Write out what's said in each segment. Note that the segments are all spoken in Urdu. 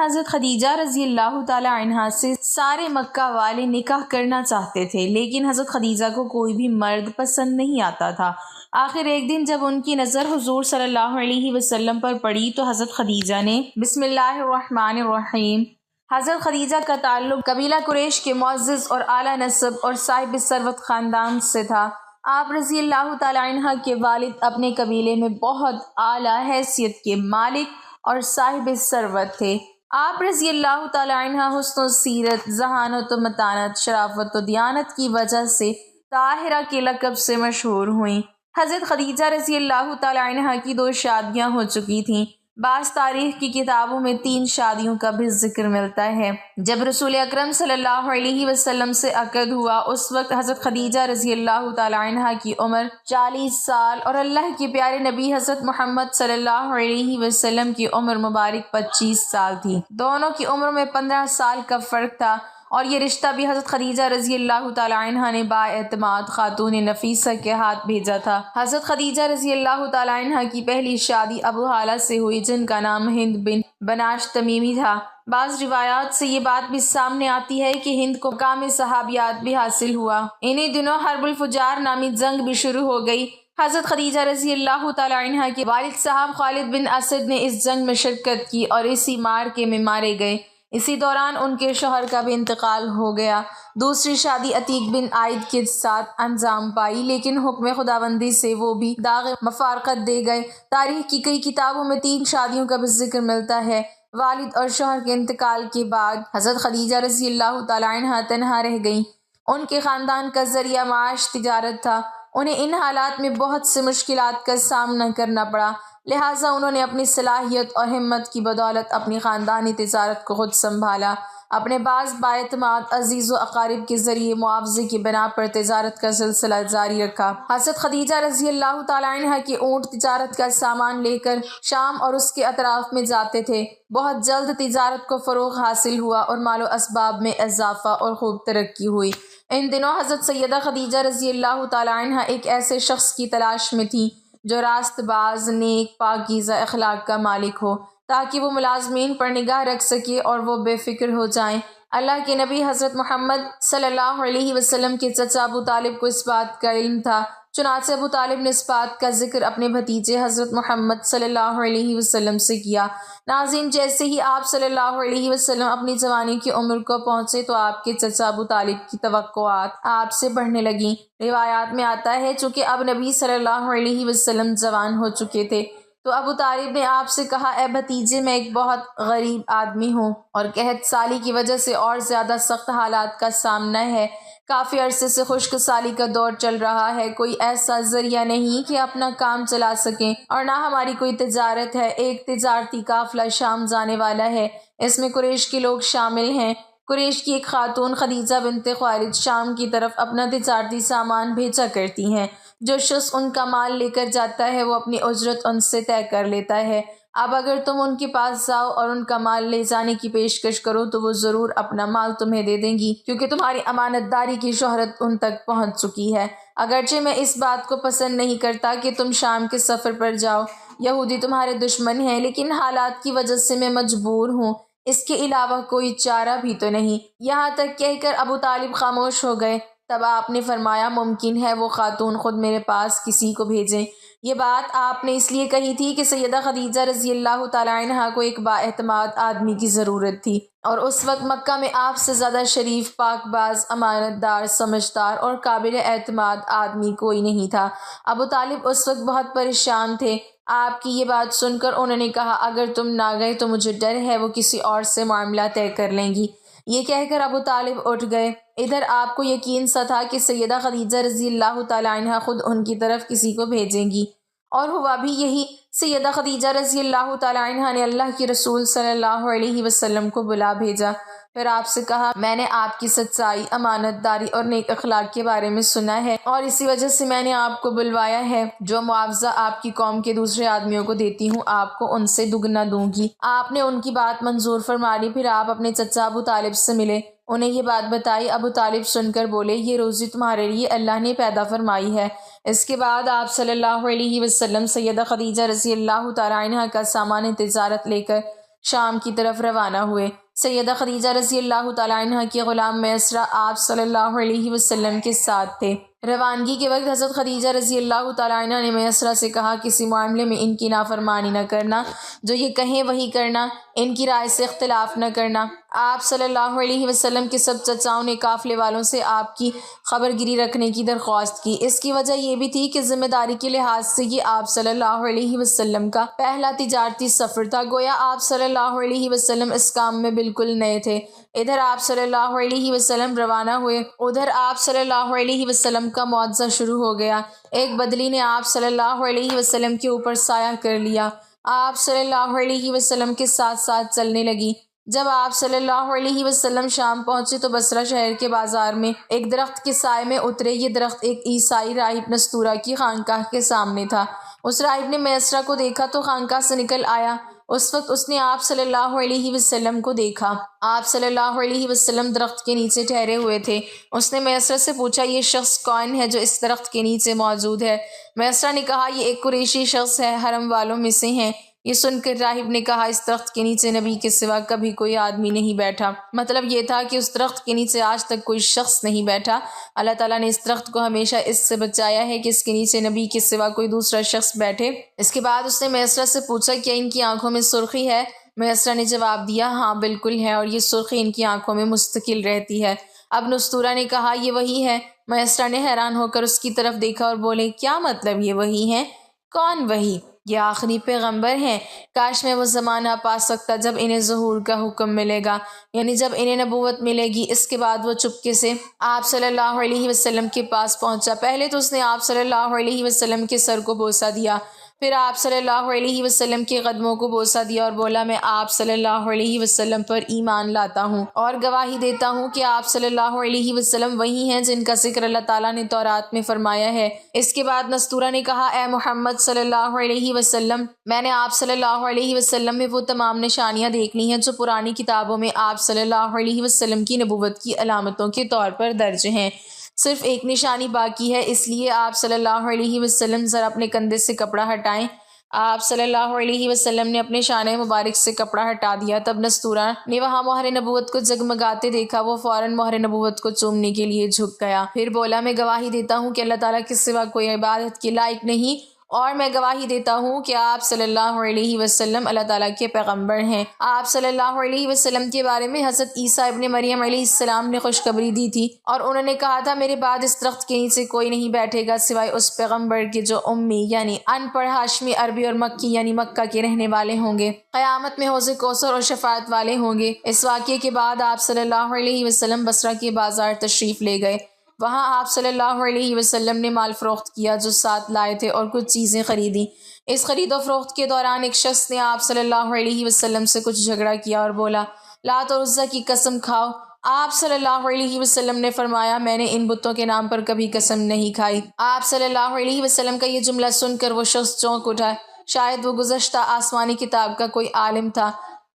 حضرت خدیجہ رضی اللہ تعالی عنہا سے سارے مکہ والے نکاح کرنا چاہتے تھے، لیکن حضرت خدیجہ کو کوئی بھی مرد پسند نہیں آتا تھا۔ آخر ایک دن جب ان کی نظر حضور صلی اللہ علیہ وسلم پر پڑی تو حضرت خدیجہ نے بسم اللہ الرحمن الرحیم۔ حضرت خدیجہ کا تعلق قبیلہ قریش کے معزز اور اعلیٰ نسب اور صاحب ثروت خاندان سے تھا۔ آپ رضی اللہ تعالی عنہ کے والد اپنے قبیلے میں بہت اعلیٰ حیثیت کے مالک اور صاحب ثروت تھے۔ آپ رضی اللہ تعالی عنہ حسن و سیرت، ذہانت و متانت، شرافت و دیانت کی وجہ سے طاہرہ کے لقب سے مشہور ہوئیں۔ حضرت خدیجہ رضی اللہ تعالی عنہ کی 2 شادیاں ہو چکی تھیں۔ بعض تاریخ کی کتابوں میں 3 شادیوں کا بھی ذکر ملتا ہے۔ جب رسول اکرم صلی اللہ علیہ وسلم سے عقد ہوا اس وقت حضرت خدیجہ رضی اللہ تعالی عنہ کی عمر 40 سال اور اللہ کے پیارے نبی حضرت محمد صلی اللہ علیہ وسلم کی عمر مبارک 25 سال تھی۔ دونوں کی عمر میں 15 سال کا فرق تھا، اور یہ رشتہ بھی حضرت خدیجہ رضی اللہ تعالی عنہ نے بااعتماد خاتون نفیسہ کے ہاتھ بھیجا تھا۔ حضرت خدیجہ رضی اللہ تعالی عنہ کی پہلی شادی ابو ہالہ سے ہوئی، جن کا نام ہند بن بناش تمیمی تھا۔ بعض روایات سے یہ بات بھی سامنے آتی ہے کہ ہند کو مقام صحابیات بھی حاصل ہوا۔ انہی دنوں حرب الفجار نامی جنگ بھی شروع ہو گئی۔ حضرت خدیجہ رضی اللہ تعالی عنہ کے والد صاحب خالد بن اسد نے اس جنگ میں شرکت کی اور اسی معرکے میں مارے گئے۔ اسی دوران ان کے شوہر کا بھی انتقال ہو گیا۔ دوسری شادی عتیق بن عائد کے ساتھ انجام پائی، لیکن حکم خداوندی سے وہ بھی داغ مفارقت دے گئے۔ تاریخ کی کئی کتابوں میں 3 شادیوں کا بھی ذکر ملتا ہے۔ والد اور شوہر کے انتقال کے بعد حضرت خدیجہ رضی اللہ تعالی عنہ تنہا رہ گئیں۔ ان کے خاندان کا ذریعہ معاش تجارت تھا۔ انہیں ان حالات میں بہت سے مشکلات کا سامنا کرنا پڑا، لہٰذا انہوں نے اپنی صلاحیت اور ہمت کی بدولت اپنی خاندانی تجارت کو خود سنبھالا۔ اپنے بعض بااعتماد عزیز و اقارب کے ذریعے معاوضے کی بنا پر تجارت کا سلسلہ جاری رکھا۔ حضرت خدیجہ رضی اللہ تعالی عنہ کے اونٹ تجارت کا سامان لے کر شام اور اس کے اطراف میں جاتے تھے۔ بہت جلد تجارت کو فروغ حاصل ہوا اور مال و اسباب میں اضافہ اور خوب ترقی ہوئی۔ ان دنوں حضرت سیدہ خدیجہ رضی اللہ تعالی عنہ ایک ایسے شخص کی تلاش میں تھیں جو راست باز، نیک، پاکیزہ اخلاق کا مالک ہو، تاکہ وہ ملازمین پر نگاہ رکھ سکے اور وہ بے فکر ہو جائیں۔ اللہ کے نبی حضرت محمد صلی اللہ علیہ وسلم کے چچا ابو طالب کو اس بات کا علم تھا، چنانچہ ابو طالب نے اس بات کا ذکر اپنے بھتیجے حضرت محمد صلی اللہ علیہ وسلم سے کیا۔ ناظرین، جیسے ہی آپ صلی اللہ علیہ وسلم اپنی جوانی کی عمر کو پہنچے تو آپ کے چچا ابو طالب کی توقعات آپ سے بڑھنے لگیں۔ روایات میں آتا ہے چونکہ اب نبی صلی اللہ علیہ وسلم جوان ہو چکے تھے تو ابو طالب نے آپ سے کہا، اے بھتیجے، میں ایک بہت غریب آدمی ہوں اور قحط سالی کی وجہ سے اور زیادہ سخت حالات کا سامنا ہے۔ کافی عرصے سے خشک سالی کا دور چل رہا ہے، کوئی ایسا ذریعہ نہیں کہ اپنا کام چلا سکیں، اور نہ ہماری کوئی تجارت ہے۔ ایک تجارتی قافلہ شام جانے والا ہے، اس میں قریش کے لوگ شامل ہیں۔ قریش کی ایک خاتون خدیجہ بنت خویلد شام کی طرف اپنا تجارتی سامان بھیجا کرتی ہیں۔ جو شخص ان کا مال لے کر جاتا ہے وہ اپنی اجرت ان سے طے کر لیتا ہے۔ اب اگر تم ان کے پاس جاؤ اور ان کا مال لے جانے کی پیشکش کرو تو وہ ضرور اپنا مال تمہیں دے دیں گی، کیونکہ تمہاری امانت داری کی شہرت ان تک پہنچ چکی ہے۔ اگرچہ میں اس بات کو پسند نہیں کرتا کہ تم شام کے سفر پر جاؤ، یہودی تمہارے دشمن ہیں، لیکن حالات کی وجہ سے میں مجبور ہوں، اس کے علاوہ کوئی چارہ بھی تو نہیں۔ یہاں تک کہہ کر ابو طالب خاموش ہو گئے۔ تب آپ نے فرمایا، ممکن ہے وہ خاتون خود میرے پاس کسی کو بھیجیں۔ یہ بات آپ نے اس لیے کہی تھی کہ سیدہ خدیجہ رضی اللہ تعالی عنہ کو ایک بااعتماد آدمی کی ضرورت تھی، اور اس وقت مکہ میں آپ سے زیادہ شریف، پاک باز، امانت دار، سمجھدار اور قابل اعتماد آدمی کوئی نہیں تھا۔ ابو طالب اس وقت بہت پریشان تھے۔ آپ کی یہ بات سن کر انہوں نے کہا، اگر تم نہ گئے تو مجھے ڈر ہے وہ کسی اور سے معاملہ طے کر لیں گی۔ یہ کہہ کر ابو طالب اٹھ گئے۔ ادھر آپ کو یقین سا تھا کہ سیدہ خدیجہ رضی اللہ تعالی عنہ خود ان کی طرف کسی کو بھیجیں گی، اور ہوا بھی یہی۔ سیدہ خدیجہ رضی اللہ تعالی عنہ نے اللہ کے رسول صلی اللہ علیہ وسلم کو بلا بھیجا، پھر آپ سے کہا، میں نے آپ کی سچائی، امانت داری اور نیک اخلاق کے بارے میں سنا ہے، اور اسی وجہ سے میں نے آپ کو بلوایا ہے۔ جو معاوضہ آپ کی قوم کے دوسرے آدمیوں کو دیتی ہوں، آپ کو ان سے دگنا دوں گی۔ آپ نے ان کی بات منظور فرما لی۔ پھر آپ اپنے چچا ابو طالب سے ملے، انہیں یہ بات بتائی۔ ابو طالب سن کر بولے، یہ روزی تمہارے لیے اللہ نے پیدا فرمائی ہے۔ اس کے بعد آپ صلی اللہ علیہ وسلم سیدہ خدیجہ رضی اللہ تعالی عنہ کا سامان تجارت لے کر شام کی طرف روانہ ہوئے۔ سیدہ خدیجہ رضی اللہ تعالیٰ عنہ کی غلام میسرہ آپ صلی اللہ علیہ وسلم کے ساتھ تھے۔ روانگی کے وقت حضرت خدیجہ رضی اللہ تعالیٰ عنہ نے میسرہ سے کہا کسی معاملے میں ان کی نافرمانی نہ کرنا، جو یہ کہیں وہی کرنا، ان کی رائے سے اختلاف نہ کرنا۔ آپ صلی اللہ علیہ وسلم کے سب چچاؤں نے قافلے والوں سے آپ کی خبر گیری رکھنے کی درخواست کی۔ اس کی وجہ یہ بھی تھی کہ ذمہ داری کے لحاظ سے یہ آپ صلی اللہ علیہ وسلم کا پہلا تجارتی سفر تھا، گویا آپ صلی اللہ علیہ وسلم اس کام میں بالکل نئے تھے۔ ادھر آپ صلی اللہ علیہ وسلم روانہ ہوئے، ادھر آپ صلی اللہ علیہ وسلم کا معجزہ شروع ہو گیا۔ ایک بدلی نے آپ صلی اللہ علیہ وسلم کے اوپر سایہ کر لیا، آپ صلی اللہ علیہ وسلم کے ساتھ ساتھ چلنے لگی۔ جب آپ صلی اللہ علیہ وسلم شام پہنچے تو بصرہ شہر کے بازار میں ایک درخت کے سائے میں اترے۔ یہ درخت ایک عیسائی راہب نستورہ کی خانقاہ کے سامنے تھا۔ اس راہب نے میسرہ کو دیکھا تو خانقاہ سے نکل آیا۔ اس وقت اس نے آپ صلی اللہ علیہ وسلم کو دیکھا۔ آپ صلی اللہ علیہ وسلم درخت کے نیچے ٹھہرے ہوئے تھے۔ اس نے میسرہ سے پوچھا یہ شخص کون ہے جو اس درخت کے نیچے موجود ہے؟ میسرہ نے کہا یہ ایک قریشی شخص ہے، حرم والوں میں سے ہیں۔ یہ سن کر راہب نے کہا اس درخت کے نیچے نبی کے سوا کبھی کوئی آدمی نہیں بیٹھا۔ مطلب یہ تھا کہ اس درخت کے نیچے آج تک کوئی شخص نہیں بیٹھا۔ اللہ تعالیٰ نے اس درخت کو ہمیشہ اس سے بچایا ہے کہ اس کے نیچے نبی کے سوا کوئی دوسرا شخص بیٹھے۔ اس کے بعد اس نے میسرہ سے پوچھا کیا ان کی آنکھوں میں سرخی ہے؟ میسرہ نے جواب دیا ہاں بالکل ہے، اور یہ سرخی ان کی آنکھوں میں مستقل رہتی ہے۔ اب نستورہ نے کہا یہ وہی ہے؟ میسرہ نے حیران ہو کر اس کی طرف دیکھا اور بولے کیا مطلب یہ وہی ہے؟ کون وہی؟ یہ آخری پیغمبر ہیں۔ کاش میں وہ زمانہ پا سکتا جب انہیں ظہور کا حکم ملے گا، یعنی جب انہیں نبوت ملے گی۔ اس کے بعد وہ چپکے سے آپ صلی اللہ علیہ وسلم کے پاس پہنچا۔ پہلے تو اس نے آپ صلی اللہ علیہ وسلم کے سر کو بوسہ دیا، پھر آپ صلی اللہ علیہ وسلم کے قدموں کو بوسہ دیا اور بولا میں آپ صلی اللہ علیہ وسلم پر ایمان لاتا ہوں اور گواہی دیتا ہوں کہ آپ صلی اللہ علیہ وسلم وہی ہیں جن کا ذکر اللہ تعالیٰ نے تورات میں فرمایا ہے۔ اس کے بعد نستورہ نے کہا اے محمد صلی اللہ علیہ وسلم، میں نے آپ صلی اللہ علیہ وسلم میں وہ تمام نشانیاں دیکھ لی ہیں جو پرانی کتابوں میں آپ صلی اللہ علیہ وسلم کی نبوت کی علامتوں کے طور پر درج ہیں۔ صرف ایک نشانی باقی ہے، اس لیے آپ صلی اللہ علیہ وسلم ذرا اپنے کندھے سے کپڑا ہٹائیں۔ آپ صلی اللہ علیہ وسلم نے اپنے شانہ مبارک سے کپڑا ہٹا دیا۔ تب نستورہ نے وہاں مہر نبوت کو جگمگاتے دیکھا۔ وہ فوراً مہر نبوت کو چومنے کے لیے جھک گیا، پھر بولا میں گواہی دیتا ہوں کہ اللہ تعالیٰ کے سوا کوئی عبادت کے لائق نہیں، اور میں گواہی دیتا ہوں کہ آپ صلی اللہ علیہ وسلم اللہ تعالیٰ کے پیغمبر ہیں۔ آپ صلی اللہ علیہ وسلم کے بارے میں حضرت عیسیٰ ابن مریم علیہ السلام نے خوشخبری دی تھی، اور انہوں نے کہا تھا میرے بعد اس درخت کے نیچے کوئی نہیں بیٹھے گا سوائے اس پیغمبر کے جو امی یعنی ان پڑھ ہاشمی عربی اور مکی یعنی مکہ کے رہنے والے ہوں گے، قیامت میں حوض کوثر اور شفاعت والے ہوں گے۔ اس واقعے کے بعد آپ صلی اللہ علیہ وسلم بصرہ کے بازار تشریف لے گئے۔ وہاں آپ صلی اللہ علیہ وسلم نے مال فروخت کیا جو ساتھ لائے تھے اور کچھ چیزیں خریدیں۔ اس خرید و فروخت کے دوران ایک شخص نے آپ صلی اللہ علیہ وسلم سے کچھ جھگڑا کیا اور بولا لات اور عزیٰ کی قسم کھاؤ۔ آپ صلی اللہ علیہ وسلم نے فرمایا میں نے ان بتوں کے نام پر کبھی قسم نہیں کھائی۔ آپ صلی اللہ علیہ وسلم کا یہ جملہ سن کر وہ شخص چونک اٹھا، شاید وہ گزشتہ آسمانی کتاب کا کوئی عالم تھا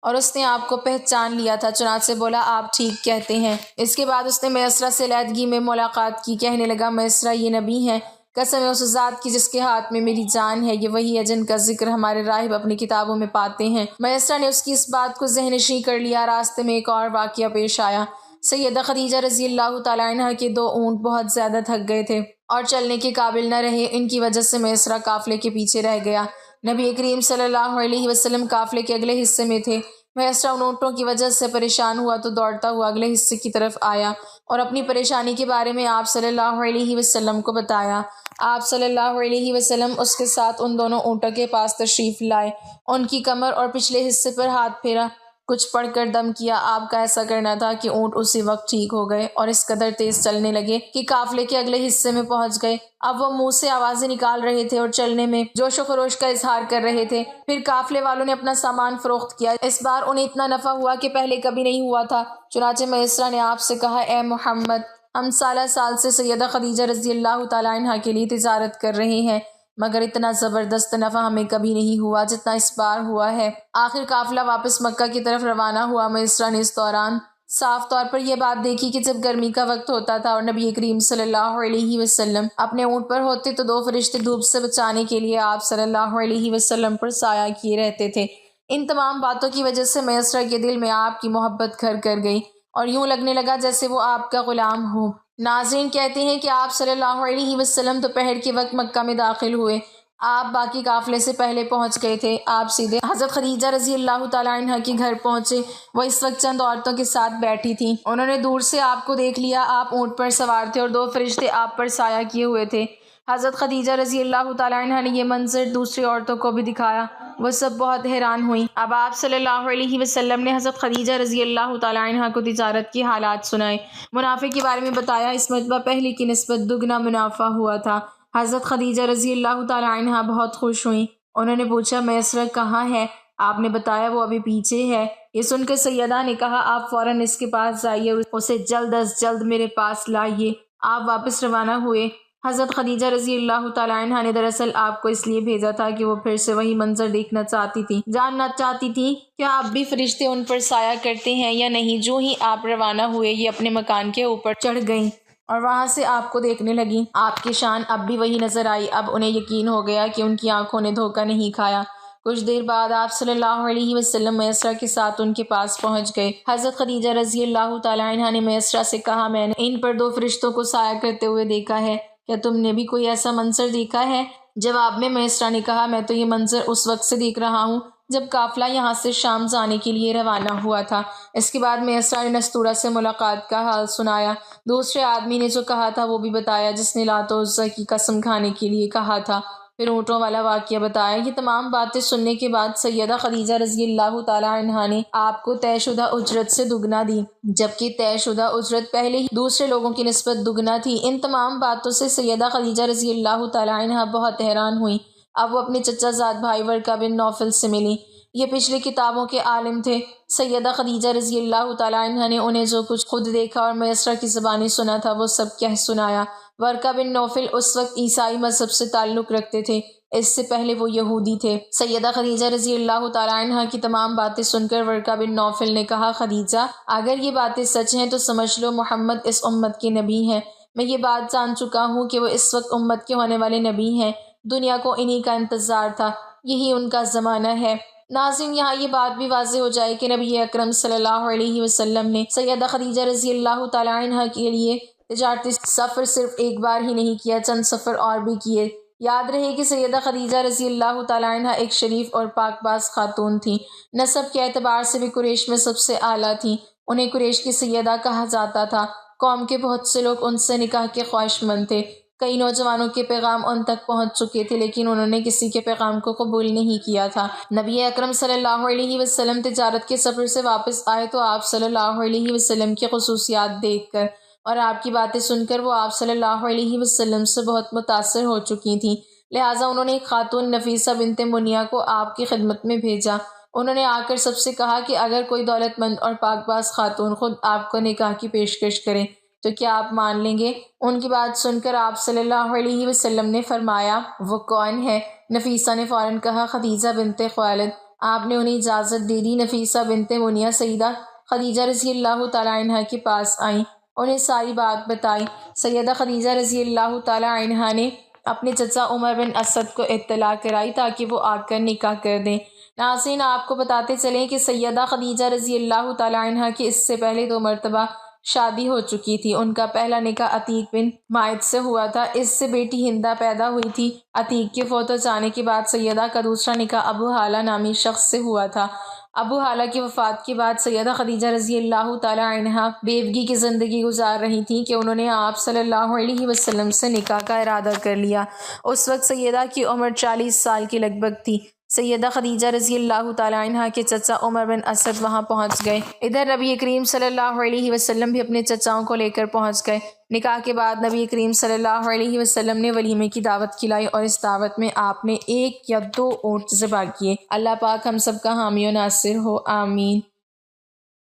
اور اس نے آپ کو پہچان لیا تھا، چنانچہ بولا آپ ٹھیک کہتے ہیں۔ اس کے بعد اس نے میسرہ سے علیحدگی میں ملاقات کی، کہنے لگا میسرہ یہ نبی ہیں، قسم ہے اس ذات کی جس کے ہاتھ میں میری جان ہے، یہ وہی ہے جن کا ذکر ہمارے راہب اپنی کتابوں میں پاتے ہیں۔ میسرہ نے اس کی اس بات کو ذہن نشین کر لیا۔ راستے میں ایک اور واقعہ پیش آیا۔ سیدہ خدیجہ رضی اللہ تعالیٰ عنہ کے 2 اونٹ بہت زیادہ تھک گئے تھے اور چلنے کے قابل نہ رہے، ان کی وجہ سے میسرہ قافلے کے پیچھے رہ گیا۔ نبی کریم صلی اللہ علیہ وسلم قافلے کے اگلے حصے میں تھے۔ میسرہ ان اونٹوں کی وجہ سے پریشان ہوا تو دوڑتا ہوا اگلے حصے کی طرف آیا اور اپنی پریشانی کے بارے میں آپ صلی اللہ علیہ وسلم کو بتایا۔ آپ صلی اللہ علیہ وسلم اس کے ساتھ ان دونوں اونٹوں کے پاس تشریف لائے، ان کی کمر اور پچھلے حصے پر ہاتھ پھیرا، کچھ پڑھ کر دم کیا۔ آپ کا ایسا کرنا تھا کہ اونٹ اسی وقت ٹھیک ہو گئے اور اس قدر تیز چلنے لگے کہ قافلے کے اگلے حصے میں پہنچ گئے۔ اب وہ منہ سے آوازیں نکال رہے تھے اور چلنے میں جوش و خروش کا اظہار کر رہے تھے۔ پھر قافلے والوں نے اپنا سامان فروخت کیا۔ اس بار انہیں اتنا نفع ہوا کہ پہلے کبھی نہیں ہوا تھا۔ چنانچہ میسرہ نے آپ سے کہا اے محمد، ہم سالہ سال سے سیدہ خدیجہ رضی اللہ تعالیٰ عنہ کے لیے تجارت کر رہے ہیں، مگر اتنا زبردست نفع ہمیں کبھی نہیں ہوا جتنا اس بار ہوا ہے۔ آخر قافلہ واپس مکہ کی طرف روانہ ہوا۔ میسرہ نے اس دوران صاف طور پر یہ بات دیکھی کہ جب گرمی کا وقت ہوتا تھا اور نبی کریم صلی اللہ علیہ وسلم اپنے اونٹ پر ہوتے تو 2 فرشتے دھوپ سے بچانے کے لیے آپ صلی اللہ علیہ وسلم پر سایہ کیے رہتے تھے۔ ان تمام باتوں کی وجہ سے میسرہ کے دل میں آپ کی محبت گھر کر گئی اور یوں لگنے لگا جیسے وہ آپ کا غلام ہو۔ ناظرین کہتے ہیں کہ آپ صلی اللہ علیہ وسلم دوپہر کے وقت مکہ میں داخل ہوئے۔ آپ باقی قافلے سے پہلے پہنچ گئے تھے۔ آپ سیدھے حضرت خدیجہ رضی اللہ تعالیٰ عنہ کے گھر پہنچے۔ وہ اس وقت چند عورتوں کے ساتھ بیٹھی تھیں۔ انہوں نے دور سے آپ کو دیکھ لیا۔ آپ اونٹ پر سوار تھے اور 2 فرشتے آپ پر سایہ کیے ہوئے تھے۔ حضرت خدیجہ رضی اللہ تعالیٰ عنہ نے یہ منظر دوسری عورتوں کو بھی دکھایا۔ وہ سب بہت حیران ہوئیں۔ اب آپ صلی اللہ علیہ وسلم نے حضرت خدیجہ رضی اللہ تعالیٰ عنہ کو تجارت کے حالات سنائے، منافع کے بارے میں بتایا۔ اس مرتبہ پہلے کی نسبت دگنا منافع ہوا تھا۔ حضرت خدیجہ رضی اللہ تعالیٰ عنہ بہت خوش ہوئیں۔ انہوں نے پوچھا میسرہ کہاں ہے؟ آپ نے بتایا وہ ابھی پیچھے ہے۔ یہ سن کر سیدہ نے کہا آپ فوراً اس کے پاس جائیے، اسے جلد از جلد میرے پاس لائیے۔ آپ واپس روانہ ہوئے۔ حضرت خدیجہ رضی اللہ تعالیٰ عنہ نے دراصل آپ کو اس لیے بھیجا تھا کہ وہ پھر سے وہی منظر دیکھنا چاہتی تھی، جاننا چاہتی تھی کیا اب بھی فرشتے ان پر سایہ کرتے ہیں یا نہیں۔ جو ہی آپ روانہ ہوئے یہ اپنے مکان کے اوپر چڑھ گئیں اور وہاں سے آپ کو دیکھنے لگیں۔ آپ کی شان اب بھی وہی نظر آئی۔ اب انہیں یقین ہو گیا کہ ان کی آنکھوں نے دھوکہ نہیں کھایا۔ کچھ دیر بعد آپ صلی اللہ علیہ وسلم میسرہ کے ساتھ ان کے پاس پہنچ گئے۔ حضرت خدیجہ رضی اللہ تعالیٰ عنہ نے میسرہ سے کہا میں نے ان پر 2 فرشتوں کو سایہ کرتے ہوئے دیکھا ہے، کیا تم نے بھی کوئی ایسا منظر دیکھا ہے؟ جواب میں میسرہ نے کہا میں تو یہ منظر اس وقت سے دیکھ رہا ہوں جب قافلہ یہاں سے شام جانے کے لیے روانہ ہوا تھا۔ اس کے بعد میسرہ نے نستورہ سے ملاقات کا حال سنایا۔ دوسرے آدمی نے جو کہا تھا وہ بھی بتایا جس نے لات و عزیٰ کی قسم کھانے کے لیے کہا تھا۔ پھر اونٹوں والا واقعہ بتایا۔ یہ تمام باتیں سننے کے بعد سیدہ خدیجہ رضی اللہ تعالیٰ عنہ نے آپ کو طے شدہ اجرت سے دگنا دی، جبکہ طے شدہ اجرت پہلے ہی دوسرے لوگوں کی نسبت دگنا تھی۔ ان تمام باتوں سے سیدہ خدیجہ رضی اللہ تعالیٰ عنہ بہت حیران ہوئیں۔ اب وہ اپنے چچا زاد بھائی ورقہ بن نوفل سے ملی۔ یہ پچھلی کتابوں کے عالم تھے۔ سیدہ خدیجہ رضی اللہ تعالیٰ عنہ نے انہیں جو کچھ خود دیکھا اور میسرہ کی زبانی سنا تھا وہ سب کہہ سنایا۔ ورقہ بن نوفل اس وقت عیسائی مذہب سے تعلق رکھتے تھے، اس سے پہلے وہ یہودی تھے۔ سیدہ خدیجہ رضی اللہ تعالیٰ عنہ کی تمام باتیں سن کر ورقہ بن نوفل نے کہا خدیجہ اگر یہ باتیں سچ ہیں تو سمجھ لو محمد اس امت کے نبی ہیں۔ میں یہ بات جان چکا ہوں کہ وہ اس وقت امت کے ہونے والے نبی ہیں۔ دنیا کو انہی کا انتظار تھا، یہی ان کا زمانہ ہے۔ ناظرین یہاں یہ بات بھی واضح ہو جائے کہ نبی اکرم صلی اللہ علیہ وسلم نے سیدہ خدیجہ رضی اللہ تعالیٰ عنہ کے لیے تجارتی سفر صرف ایک بار ہی نہیں کیا، چند سفر اور بھی کیے۔ یاد رہے کہ سیدہ خدیجہ رضی اللہ تعالیٰ عنہ ایک شریف اور پاک باز خاتون تھیں، نسب کے اعتبار سے بھی قریش میں سب سے اعلیٰ تھیں۔ انہیں قریش کی سیدہ کہا جاتا تھا۔ قوم کے بہت سے لوگ ان سے نکاح کے خواہش مند تھے۔ کئی نوجوانوں کے پیغام ان تک پہنچ چکے تھے لیکن انہوں نے کسی کے پیغام کو قبول نہیں کیا تھا۔ نبی اکرم صلی اللہ علیہ وسلم تجارت کے سفر سے واپس آئے تو آپ صلی اللہ علیہ وسلم کی خصوصیات دیکھ کر اور آپ کی باتیں سن کر وہ آپ صلی اللہ علیہ وسلم سے بہت متاثر ہو چکی تھیں، لہٰذا انہوں نے ایک خاتون نفیسہ بنت منیہ کو آپ کی خدمت میں بھیجا۔ انہوں نے آ کر سب سے کہا کہ اگر کوئی دولت مند اور پاک باز خاتون خود آپ کو نکاح کی پیشکش کرے تو کیا آپ مان لیں گے؟ ان کی بات سن کر آپ صلی اللہ علیہ وسلم نے فرمایا وہ کون ہے؟ نفیسہ نے فوراً کہا خدیجہ بنت خویلد۔ آپ نے انہیں اجازت دے دی۔ نفیسہ بنت منیہ سیدہ خدیجہ رضی اللہ تعالیٰ عنہ کے پاس آئیں، انہیں ساری بات بتائی۔ سیدہ خدیجہ رضی اللہ تعالیٰ عنہ نے اپنے چچا عمر بن اسد کو اطلاع کرائی تاکہ وہ آ کر نکاح کر دیں۔ ناظرین آپ کو بتاتے چلیں کہ سیدہ خدیجہ رضی اللہ تعالیٰ عنہ کی اس سے پہلے 2 مرتبہ شادی ہو چکی تھی۔ ان کا پہلا نکاح عتیق بن مائد سے ہوا تھا، اس سے بیٹی ہندہ پیدا ہوئی تھی۔ عتیق کے فوت ہو جانے کے بعد سیدہ کا دوسرا نکاح ابو حالہ نامی شخص سے ہوا تھا۔ ابو حالہ کی وفات کے بعد سیدہ خدیجہ رضی اللہ تعالیٰ عنہ بیوگی کی زندگی گزار رہی تھیں کہ انہوں نے آپ صلی اللہ علیہ وسلم سے نکاح کا ارادہ کر لیا۔ اس وقت سیدہ کی عمر 40 سال کے لگ بھگ تھی۔ سیدہ خدیجہ رضی اللہ تعالیٰ عنہ کے چچا عمر بن اسد وہاں پہنچ گئے۔ ادھر نبی کریم صلی اللہ علیہ وسلم بھی اپنے چچاؤں کو لے کر پہنچ گئے۔ نکاح کے بعد نبی کریم صلی اللہ علیہ وسلم نے ولیمے کی دعوت کھلائی اور اس دعوت میں آپ نے 1 یا 2 اونٹ ذبح کیے۔ اللہ پاک ہم سب کا حامی و ناصر ہو، آمین۔